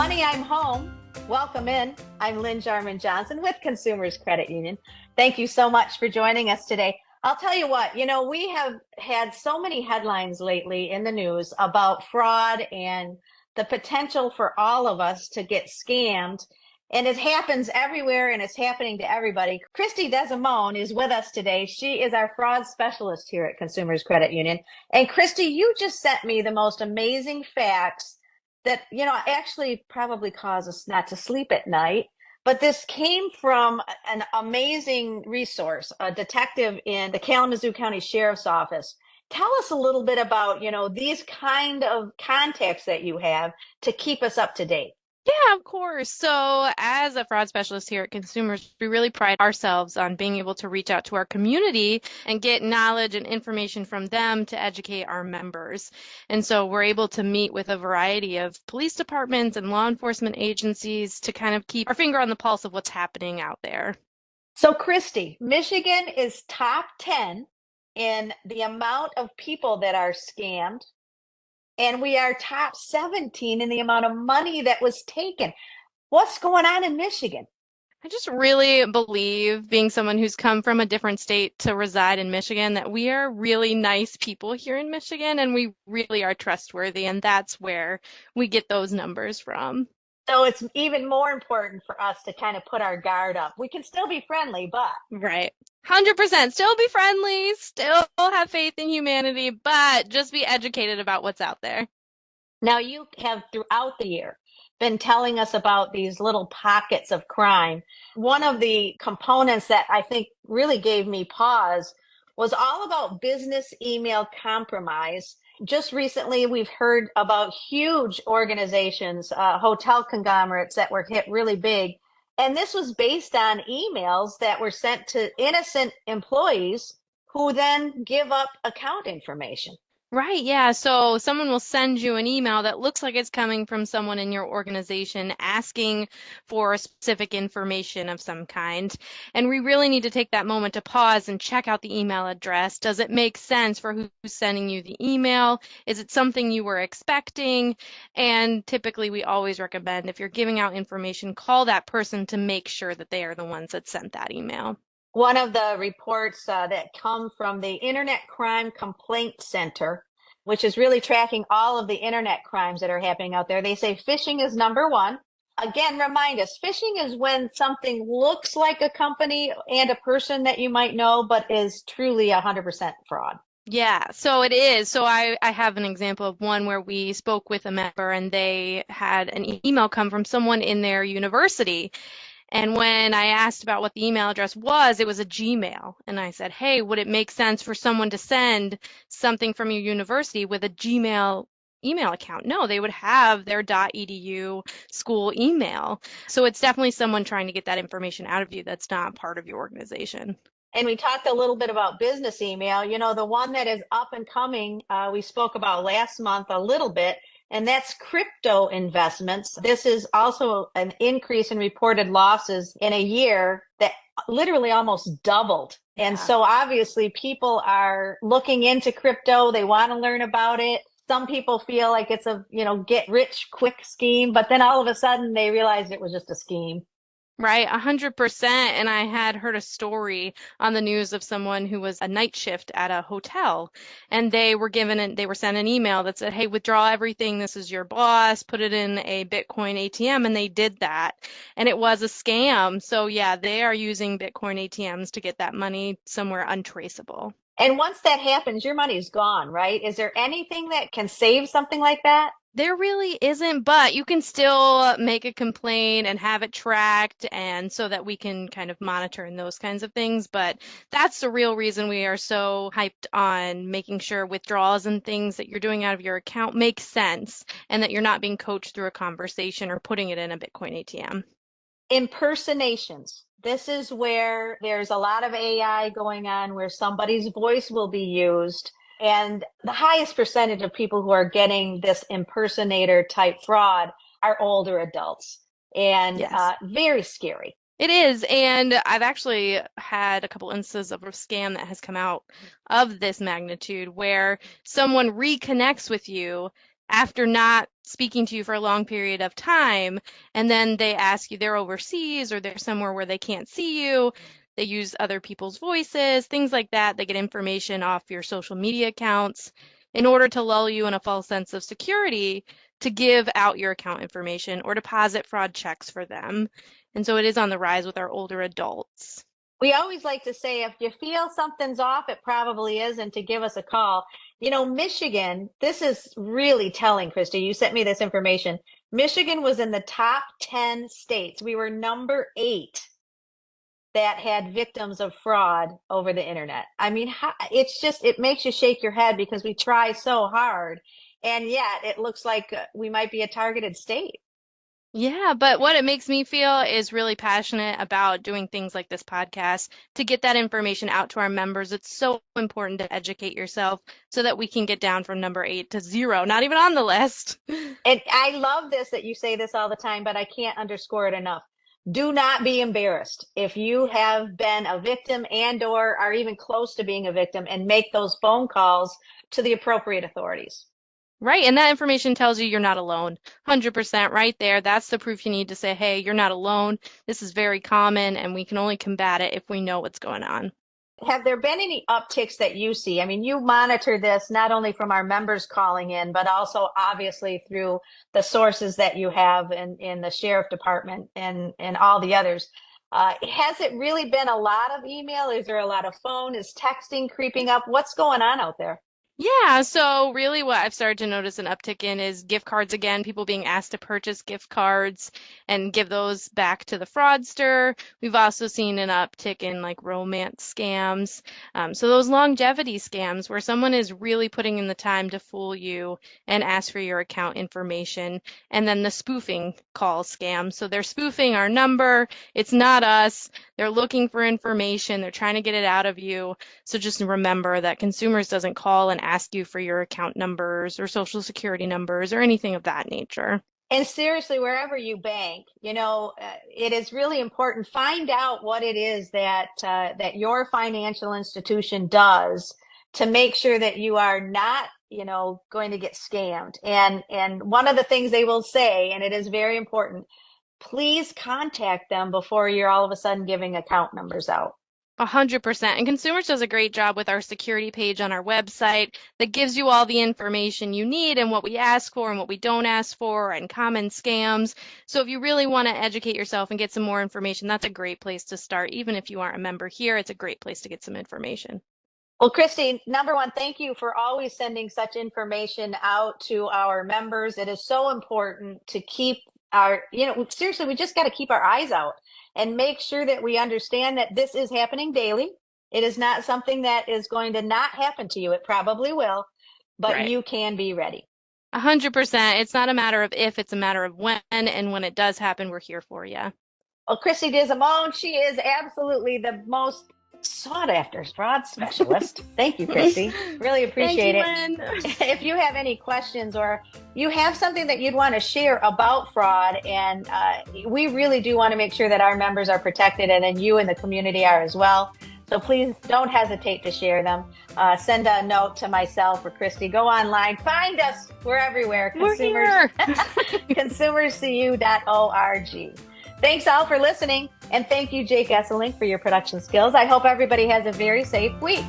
Honey, I'm home. Welcome in. I'm Lynn Jarman Johnson with Consumers Credit Union. Thank you so much for joining us today. I'll tell you what, we have had so many headlines lately in the news about fraud and the potential for all of us to get scammed. And it happens everywhere and it's happening to everybody. Christy Desimone is with us today. She is our fraud specialist here at Consumers Credit Union. And Christy, you just sent me the most amazing facts that, actually probably cause us not to sleep at night. But this came from an amazing resource, a detective in the Kalamazoo County Sheriff's Office. Tell us a little bit about, these kind of contacts that you have to keep us up to date. Yeah, of course. So, as a fraud specialist here at Consumers, we really pride ourselves on being able to reach out to our community and get knowledge and information from them to educate our members. And so, we're able to meet with a variety of police departments and law enforcement agencies to kind of keep our finger on the pulse of what's happening out there. So, Christy, Michigan is top 10 in the amount of people that are scammed, and we are top 17 in the amount of money that was taken. What's going on in Michigan? I just really believe, being someone who's come from a different state to reside in Michigan, that we are really nice people here in Michigan and we really are trustworthy. And that's where we get those numbers from. So it's even more important for us to kind of put our guard up. We can still be friendly, but Right. 100%. Still be friendly, still have faith in humanity, but just be educated about what's out there. now you have throughout the year been telling us about these little pockets of crime. One of the components that I think really gave me pause was all about business email compromise. Just recently, we've heard about huge organizations, hotel conglomerates that were hit really big. And this was based on emails that were sent to innocent employees who then give up account information. Right, yeah. So someone will send you an email that looks like it's coming from someone in your organization asking for specific information of some kind. And we really need to take that moment to pause and check out the email address. Does it make sense for who's sending you the email? Is it something you were expecting? And typically, we always recommend, if you're giving out information, call that person to make sure that they are the ones that sent that email. One of the reports that come from the Internet Crime Complaint Center, which is really tracking all of the internet crimes that are happening out there, they say phishing is number one. Again, remind us, phishing is when something looks like a company and a person that you might know, but is truly 100% fraud. Yeah, so it is. So I have an example of one where we spoke with a member and they had an email come from someone in their university. And when I asked about what the email address was, it was a Gmail. And I said, hey, would it make sense for someone to send something from your university with a Gmail email account? No, they would have their .edu school email. So it's definitely someone trying to get that information out of you that's not part of your organization. And we talked a little bit about business email. The one that is up and coming, we spoke about last month a little bit, and that's crypto investments. This is also an increase in reported losses in a year that literally almost doubled. And Yeah. so obviously people are looking into crypto. They want to learn about it. Some people feel like it's a, get rich quick scheme, but then all of a sudden they realized it was just a scheme. Right, 100%. And I had heard a story on the news of someone who was a night shift at a hotel, and they were sent an email that said, "Hey, withdraw everything. This is your boss. Put it in a Bitcoin ATM," and they did that, and it was a scam. So yeah, they are using Bitcoin ATMs to get that money somewhere untraceable. And once that happens, your money's gone, right? Is there anything that can save something like that? There really isn't, but you can still make a complaint and have it tracked, and so that we can kind of monitor and those kinds of things. But that's the real reason we are so hyped on making sure withdrawals and things that you're doing out of your account make sense and that you're not being coached through a conversation or putting it in a Bitcoin ATM. Impersonations. This is where there's a lot of AI going on, where somebody's voice will be used. And the highest percentage of people who are getting this impersonator type fraud are older adults, and Yes. very scary. It is, and I've actually had a couple instances of a scam that has come out of this magnitude where someone reconnects with you after not speaking to you for a long period of time, and then they ask you they're overseas or they're somewhere where they can't see you. They use other people's voices, things like that. They get information off your social media accounts in order to lull you in a false sense of security to give out your account information or deposit fraud checks for them. And so it is on the rise with our older adults. We always like to say if you feel something's off, it probably is, and to give us a call. You know, Michigan, this is really telling, Christy. You sent me this information. Michigan was in the top 10 states. We were number 8 that had victims of fraud over the internet. I mean, it's just, it makes you shake your head because we try so hard, and yet it looks like we might be a targeted state. Yeah, but what it makes me feel is really passionate about doing things like this podcast to get that information out to our members. It's so important to educate yourself so that we can get down from number 8 to 0, not even on the list. And I love this that you say this all the time, but I can't underscore it enough. Do not be embarrassed if you have been a victim and or are even close to being a victim, and make those phone calls to the appropriate authorities. Right, and that information tells you you're not alone. 100% right there. That's the proof you need to say, hey, you're not alone. This is very common, and we can only combat it if we know what's going on. Have there been any upticks that you see? I mean, you monitor this not only from our members calling in, but also obviously through the sources that you have in the sheriff department and all the others. Has it really been a lot of email? Is there a lot of phone? Is texting creeping up? What's going on out there? Yeah, so really what I've started to notice an uptick in is gift cards again, people being asked to purchase gift cards and give those back to the fraudster. We've also seen an uptick in like romance scams. So those longevity scams where someone is really putting in the time to fool you and ask for your account information. And then the spoofing call scam. So they're spoofing our number. It's not us. They're looking for information. They're trying to get it out of you. So just remember that consumers doesn't call and ask you for your account numbers or social security numbers or anything of that nature. And seriously, wherever you bank, you know, it is really important. Find out what it is that your financial institution does to make sure that you are not, you know, going to get scammed. And one of the things they will say, and it is very important, please contact them before you're all of a sudden giving account numbers out. 100%. And Consumers does a great job with our security page on our website that gives you all the information you need and what we ask for and what we don't ask for and common scams. So if you really want to educate yourself and get some more information, that's a great place to start. Even if you aren't a member here, it's a great place to get some information. Well, Christy, number one, thank you for always sending such information out to our members. It is so important to keep our, you know, seriously, we just got to keep our eyes out and make sure that we understand that this is happening daily. It is not something that is going to not happen to you. It probably will, but Right. you can be ready. 100%. It's not a matter of if, it's a matter of when. And when it does happen, we're here for you. Well, Christy Dizamone, she is absolutely the most sought after fraud specialist. Thank you, Christy. Really appreciate it. Thank you, Lynn. If you have any questions or you have something that you'd want to share about fraud, and we really do want to make sure that our members are protected, and then you and the community are as well. So please don't hesitate to share them. Send a note to myself or Christy. Go online. Find us. We're everywhere. We're here. Consumerscu.org. Thanks all for listening. And thank you, Jake Esselink, for your production skills. I hope everybody has a very safe week.